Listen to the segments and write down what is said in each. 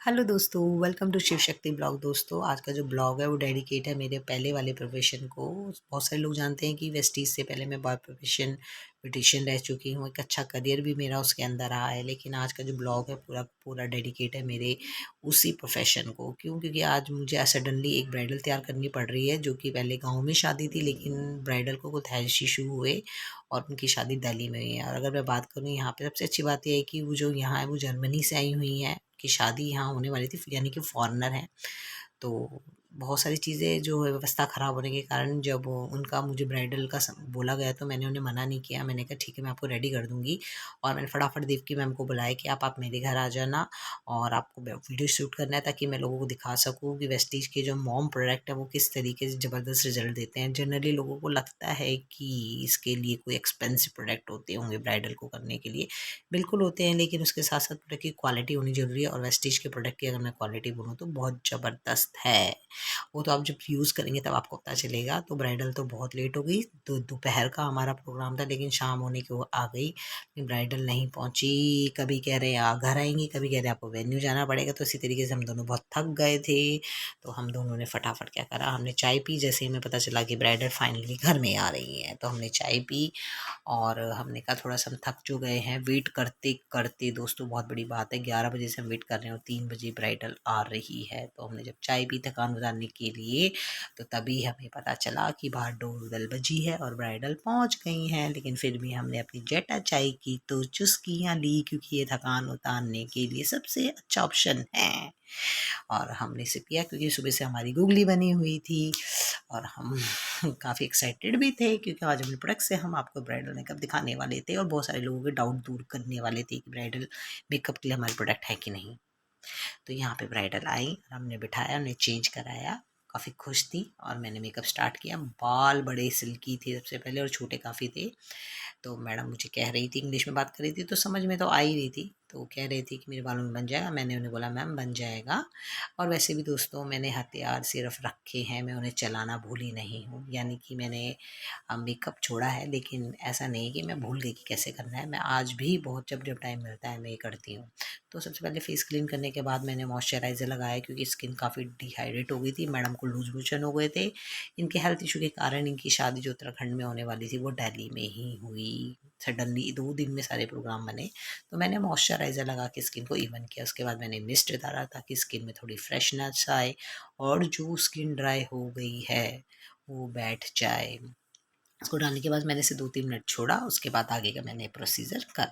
Hello दोस्तों, welcome to Shiv Shakti blog. दोस्तों, आज का जो ब्लॉग है वो डेडिकेट है मेरे पहले वाले प्रोफेशन को। बहुत सारे लोग जानते हैं कि वेस्टीज से पहले मैं बार प्रोफेशन ब्यूटिशियन रह चुकी हूँ। एक अच्छा करियर भी मेरा उसके अंदर रहा है, लेकिन आज का जो ब्लॉग है पूरा पूरा डेडिकेट है मेरे उसी प्रोफेशन को। क्योंकि आज मुझे सडनली एक ब्राइडल तैयार करनी पड़ रही है, जो कि पहले गाँव में शादी थी, लेकिन ब्राइडल को कुछ हेल्थ इशू हुए और उनकी शादी दिल्ली में हुई है। और अगर मैं बात करूँ यहाँ पे, सबसे अच्छी बात यह है कि वो जो यहाँ है वो जर्मनी से आई हुई हैं, की शादी यहाँ होने वाली थी, यानी कि फॉरेनर हैं। तो बहुत सारी चीज़ें जो है व्यवस्था ख़राब होने के कारण जब उनका मुझे ब्राइडल का बोला गया तो मैंने उन्हें मना नहीं किया। मैंने कहा ठीक है, मैं आपको रेडी कर दूँगी। और मैंने फटाफट देवकी मैम को बुलाया कि आप मेरे घर आ जाना और आपको वीडियो शूट करना है, ताकि मैं लोगों को दिखा सकूँ कि वेस्टीज के जो मॉम प्रोडक्ट है वो किस तरीके से ज़बरदस्त रिजल्ट देते हैं। जनरली लोगों को लगता है कि इसके लिए कोई एक्सपेंसिव प्रोडक्ट होते होंगे ब्राइडल को करने के लिए। बिल्कुल होते हैं, लेकिन उसके साथ साथ प्रोडक्ट की क्वालिटी होनी ज़रूरी है। और वेस्टीज के प्रोडक्ट की अगर मैं क्वालिटी बोलूँ तो बहुत ज़बरदस्त है। वो तो आप जब यूज़ करेंगे तब आपको पता चलेगा। तो ब्राइडल तो बहुत लेट हो गई, तो दोपहर का हमारा प्रोग्राम था, लेकिन शाम होने की वो आ गई, ब्राइडल नहीं पहुंची। कभी कह रहे हैं घर आएंगी, कभी कह रहे हैं आपको वेन्यू जाना पड़ेगा। तो इसी तरीके से हम दोनों बहुत थक गए थे। तो हम दोनों ने फटाफट क्या करा, हमने चाय पी। जैसे ही हमें पता चला कि ब्राइडल फाइनली घर में आ रही है, तो हमने चाय पी। और हमने कहा थोड़ा सा हम थक जो गए हैं वेट करते करते। दोस्तों, बहुत बड़ी बात है, 11 बजे से हम वेट कर रहे हैं और 3 बजे ब्राइडल आ रही है। तो हमने जब चाय पी थकान उतारने के लिए, तो तभी हमें पता चला कि बाहर डोर बेल बजी है और ब्राइडल पहुंच गई हैं। लेकिन फिर भी हमने अपनी जेटा चाय की तो चुस्कियाँ ली, क्योंकि ये थकान उतारने के लिए सबसे अच्छा ऑप्शन है। और हमने इसे पिया क्योंकि सुबह से हमारी गूगली बनी हुई थी। और हम काफ़ी एक्साइटेड भी थे, क्योंकि आज अपने प्रोडक्ट से हम आपको ब्राइडल मेकअप दिखाने वाले थे और बहुत सारे लोगों के डाउट दूर करने वाले थे कि ब्राइडल मेकअप के लिए हमारे प्रोडक्ट है कि नहीं। तो यहाँ पे ब्राइडल आई और हमने बिठाया, हमने चेंज कराया। काफ़ी खुश थी और मैंने मेकअप स्टार्ट किया। बाल बड़े सिल्की थे सबसे पहले और छोटे काफ़ी थे। तो मैडम मुझे कह रही थी, इंग्लिश में बात कर रही थी, तो समझ में तो आ ही रही थी। तो कह रही थी कि मेरे बालों में बन जाएगा। मैंने उन्हें बोला मैम बन जाएगा। और वैसे भी दोस्तों, मैंने हथियार सिर्फ रखे हैं, मैं उन्हें चलाना भूली नहीं हूँ। यानी कि मैंने मेकअप छोड़ा है, लेकिन ऐसा नहीं कि मैं भूल गई कि कैसे करना है। मैं आज भी बहुत जब जब टाइम मिलता है मैं ये करती हूँ। तो सबसे पहले फेस क्लीन करने के बाद मैंने मॉइस्चराइज़र लगाया, क्योंकि स्किन काफ़ी डिहाइड्रेट हो गई थी। मैडम को लूज मोशन हो गए थे। इनके हेल्थ इशू के कारण इनकी शादी जो उत्तराखंड में होने वाली थी वो दिल्ली में ही हुई। सडनली 2 दिन में सारे प्रोग्राम बने। तो मैंने मॉइस्चराइज़र लगा के स्किन को इवन किया। उसके बाद मैंने मिस्ट डाला ताकि स्किन में थोड़ी फ्रेशनेस आए और जो स्किन ड्राई हो गई है वो बैठ जाए। उसको डालने के बाद मैंने इसे 2-3 मिनट छोड़ा। उसके बाद आगे का मैंने प्रोसीजर कर,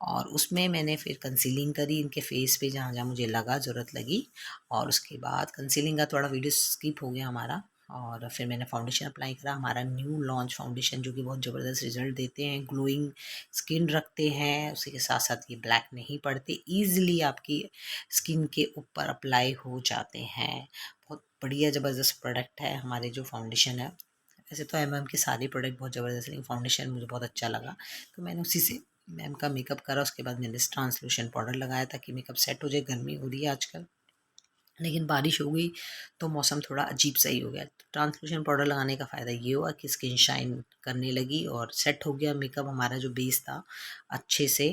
और उसमें मैंने फिर कंसीलिंग करी इनके फेस पे जहाँ जहाँ मुझे लगा ज़रूरत लगी। और उसके बाद कंसीलिंग का थोड़ा वीडियो स्किप हो गया हमारा। और फिर मैंने फाउंडेशन अप्लाई करा, हमारा न्यू लॉन्च फाउंडेशन, जो कि बहुत ज़बरदस्त रिजल्ट देते हैं, ग्लोइंग स्किन रखते हैं। उसी के साथ साथ ये ब्लैक नहीं पड़ते, ईजिली आपकी स्किन के ऊपर अप्लाई हो जाते हैं। बहुत बढ़िया ज़बरदस्त प्रोडक्ट है हमारे जो फाउंडेशन है। वैसे तो एमएम के सारे प्रोडक्ट बहुत ज़बरदस्त है, लेकिन फाउंडेशन मुझे बहुत अच्छा लगा, तो मैंने उसी से मैम का मेकअप करा। उसके बाद मैंने ट्रांसलूशन पाउडर लगाया ताकि मेकअप सेट हो जाए। गर्मी हो रही है आजकल, लेकिन बारिश हो गई तो मौसम थोड़ा अजीब सा ही हो गया। तो ट्रांसलूशन पाउडर लगाने का फ़ायदा ये हुआ कि स्किन शाइन करने लगी और सेट हो गया मेकअप। हमारा जो बेस था अच्छे से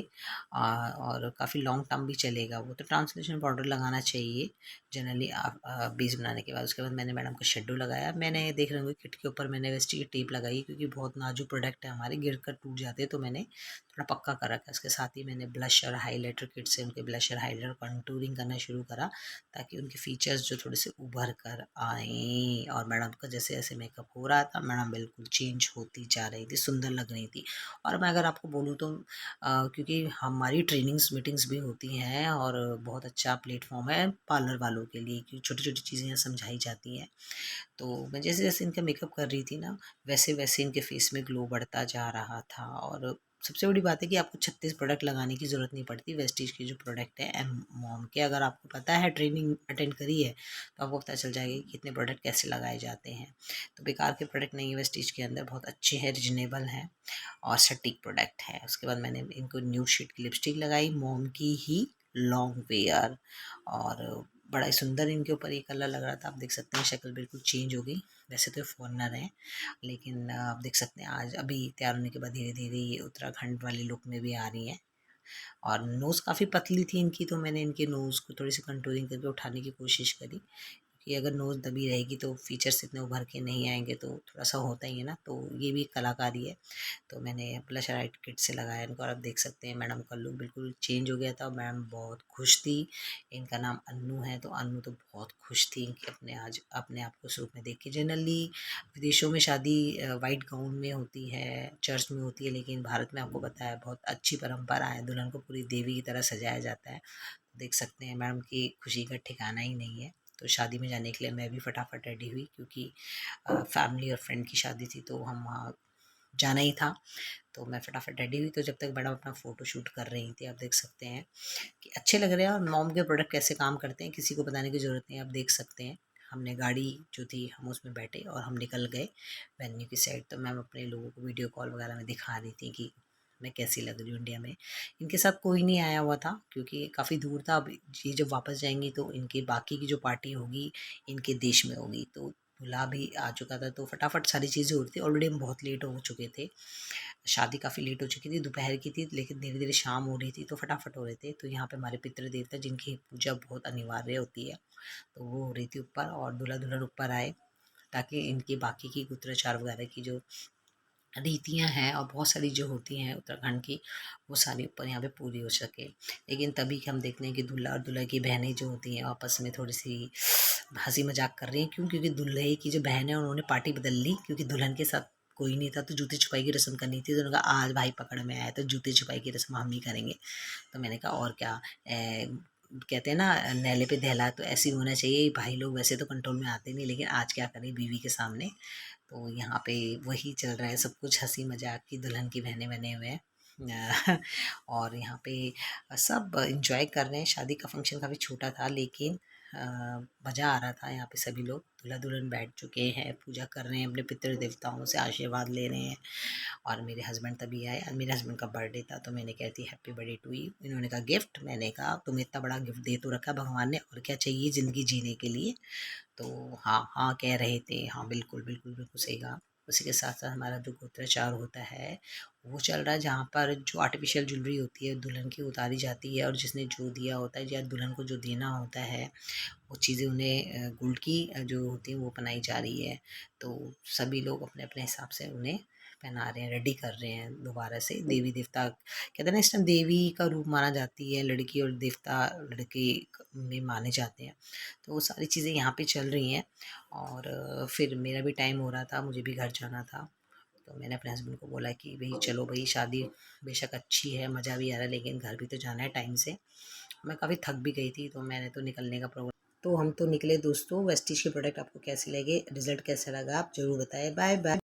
और काफ़ी लॉन्ग टर्म भी चलेगा वो। तो ट्रांसलूशन पाउडर लगाना चाहिए जनरली आप बेस बनाने के बाद। उसके बाद मैंने मैडम का शेडो लगाया। मैंने देख रहे होंगे किट के ऊपर मैंने वेस्टी की टेप लगाई, क्योंकि बहुत नाजुक प्रोडक्ट है हमारे, गिर कर टूट जाते हैं, तो मैंने थोड़ा पक्का कर रखा है। उसके साथ ही मैंने ब्लश और हाईलाइटर किट से उनके ब्लशर हाईलाइटर कंटूरिंग करना शुरू करा, ताकि उनके फीचर्स जो थोड़े से उभर कर आएँ। और मैडम का जैसे जैसे मेकअप हो रहा था, मैडम बिल्कुल चेंज होती जा रही थी, सुंदर लग रही थी। और मैं अगर आपको बोलूँ तो क्योंकि हमारी ट्रेनिंग्स मीटिंग्स भी होती हैं और बहुत अच्छा प्लेटफॉर्म है पार्लर वालों के लिए, क्योंकि छोटी छोटी चीज़ें यहाँ समझाई जाती हैं। तो मैं जैसे जैसे इनका मेकअप कर रही थी ना, वैसे वैसे इनके फेस में ग्लो बढ़ता जा रहा था। और सबसे बड़ी बात है कि आपको 36 प्रोडक्ट लगाने की ज़रूरत नहीं पड़ती। वेस्टीज के जो प्रोडक्ट है एम मॉम के, अगर आपको पता है, ट्रेनिंग अटेंड करी है, तो आपको पता चल जाएगा कि कितने प्रोडक्ट कैसे लगाए जाते हैं। तो बेकार के प्रोडक्ट नहीं है वेस्टीज के अंदर, बहुत अच्छे हैं, रिजनेबल हैं और सटीक प्रोडक्ट है। उसके बाद मैंने इनको न्यूड शेड की लिपस्टिक लगाई, मॉम की ही लॉन्ग वेयर। और बड़ा ही सुंदर इनके ऊपर ये कलर लग रहा था। आप देख सकते हैं शक्ल बिल्कुल चेंज हो गई। वैसे तो फॉरनर है, लेकिन आप देख सकते हैं आज अभी तैयार होने के बाद धीरे धीरे ये उत्तराखंड वाले लुक में भी आ रही हैं। और नोज़ काफ़ी पतली थी इनकी, तो मैंने इनके नोज़ को थोड़ी सी कंटूरिंग करके उठाने की कोशिश करी, कि अगर नोज़ दबी रहेगी तो फीचर्स इतने उभर के नहीं आएंगे, तो थोड़ा सा होता ही है ना, तो ये भी कलाकारी है। तो मैंने ब्लश लाइट किट से लगाया इनको, और आप देख सकते हैं मैडम का लुक बिल्कुल चेंज हो गया था। मैडम बहुत खुश थी। इनका नाम अन्नू है, तो अन्नू तो बहुत खुश थी कि आज अपने आप को इस रूप में देख के। जनरली विदेशों में शादी वाइट गाउन में होती है, चर्च में होती है, लेकिन भारत में आपको पता है बहुत अच्छी परंपरा है, दुल्हन को पूरी देवी की तरह सजाया जाता है। देख सकते हैं मैडम की खुशी का ठिकाना ही नहीं है। तो शादी में जाने के लिए मैं भी फटाफट रेडी हुई, क्योंकि फैमिली और फ्रेंड की शादी थी, तो हम वहाँ जाना ही था। तो मैं फटाफट रेडी हुई, तो जब तक मैडम अपना फ़ोटो शूट कर रही थी, आप देख सकते हैं कि अच्छे लग रहे हैं। और मॉम के प्रोडक्ट कैसे काम करते हैं किसी को बताने की ज़रूरत नहीं है, आप देख सकते हैं। हमने गाड़ी जो थी हम उसमें बैठे और हम निकल गए वेन्यू की साइड। तो मैम अपने लोगों को वीडियो कॉल वगैरह में दिखा रही थी कि मैं कैसी लग रही हूँ इंडिया में। इनके साथ कोई नहीं आया हुआ था, क्योंकि काफ़ी दूर था। अब ये जब वापस जाएंगी तो इनके बाकी की जो पार्टी होगी इनके देश में होगी, तो दूल्हा भी आ चुका था, तो फटाफट सारी चीज़ें हो रही थी। ऑलरेडी हम बहुत लेट हो चुके थे, शादी काफ़ी लेट हो चुकी थी, दोपहर की थी, लेकिन धीरे धीरे शाम हो रही थी, तो फटाफट हो रहे थे। तो यहाँ पे हमारे पितृ देवता जिनकी पूजा बहुत अनिवार्य होती है, तो वो हो रही थी ऊपर, और दूल्हा दुल्हन ऊपर आए, ताकि इनकी बाकी की गुत्राचार वगैरह की जो रीतियाँ हैं और बहुत सारी जो होती हैं उत्तराखंड की, वो सारी ऊपर यहाँ पे पूरी हो सके। लेकिन तभी कि हम देखते हैं कि दूल्हा और दूल्हा की बहनें जो होती हैं आपस में थोड़ी सी हंसी मजाक कर रही हैं। क्यों? क्योंकि दूल्हे की जो बहन है उन्होंने पार्टी बदल ली, क्योंकि दुल्हन के साथ कोई नहीं था, तो जूती छुपाई की रस्म करनी थी। तो उन्होंने कहा आज भाई पकड़ में आया, तो जूती छुपाई की रस्म हम ही करेंगे। तो मैंने कहा और क्या, कहते हैं ना नैले पे दहला, तो ऐसे ही होना चाहिए। भाई लोग वैसे तो कंट्रोल में आते नहीं, लेकिन आज क्या करें बीवी के सामने। तो यहाँ पे वही चल रहा है, सब कुछ हंसी मजाक की, दुल्हन की बहनें बने हुए हैं। और यहाँ पे सब इंजॉय कर रहे हैं। शादी का फंक्शन काफ़ी छोटा था, लेकिन मज़ा आ रहा था। यहाँ पे सभी लोग दूल्हा दुल्हन बैठ चुके हैं, पूजा कर रहे हैं, अपने पितृ देवताओं से आशीर्वाद ले रहे हैं। और मेरे हस्बैंड तभी आए, और मेरे हस्बैंड का बर्थडे था, तो मैंने कह दी हैप्पी बर्थडे टू यू। इन्होंने कहा गिफ्ट, मैंने कहा तुम्हें इतना बड़ा गिफ्ट दे तो रखा भगवान ने, और क्या चाहिए ज़िंदगी जीने के लिए। तो हाँ, हाँ कह रहे थे। हाँ, बिल्कुल, बिल्कुल, बिल्कुल सही कहा। उसी के साथ-साथ हमारा जो गोत्राचार होता है, वो चल रहा है, जहाँ पर जो आर्टिफ़िशियल ज्वेलरी होती है, दुल्हन की उतारी जाती है, और जिसने जो दिया होता है या दुल्हन को जो देना होता है, वो चीज़ें उन्हें गोल्ड की जो होती हैं वो पहनाई जा रही है। तो सभी लोग अपने-अपने हिसाब से उन्हें पहना रहे हैं, रेडी कर रहे हैं दोबारा से। देवी देवता कहते हैं ना, इस टाइम देवी का रूप माना जाती है लड़की, और देवता लड़के में माने जाते हैं। तो वो सारी चीज़ें यहाँ पे चल रही हैं। और फिर मेरा भी टाइम हो रहा था, मुझे भी घर जाना था। तो मैंने अपने हस्बैंड को बोला कि भई चलो भई, शादी बेशक अच्छी है, मज़ा भी आ रहा है, लेकिन घर भी तो जाना है टाइम से। मैं काफ़ी थक भी गई थी, तो मैंने तो निकलने का प्रोग्राम, तो हम तो निकले दोस्तों। वेस्टीज के प्रोडक्ट आपको कैसे लगे, रिज़ल्ट कैसा लगा, आप ज़रूर बताएँ। Bye bye.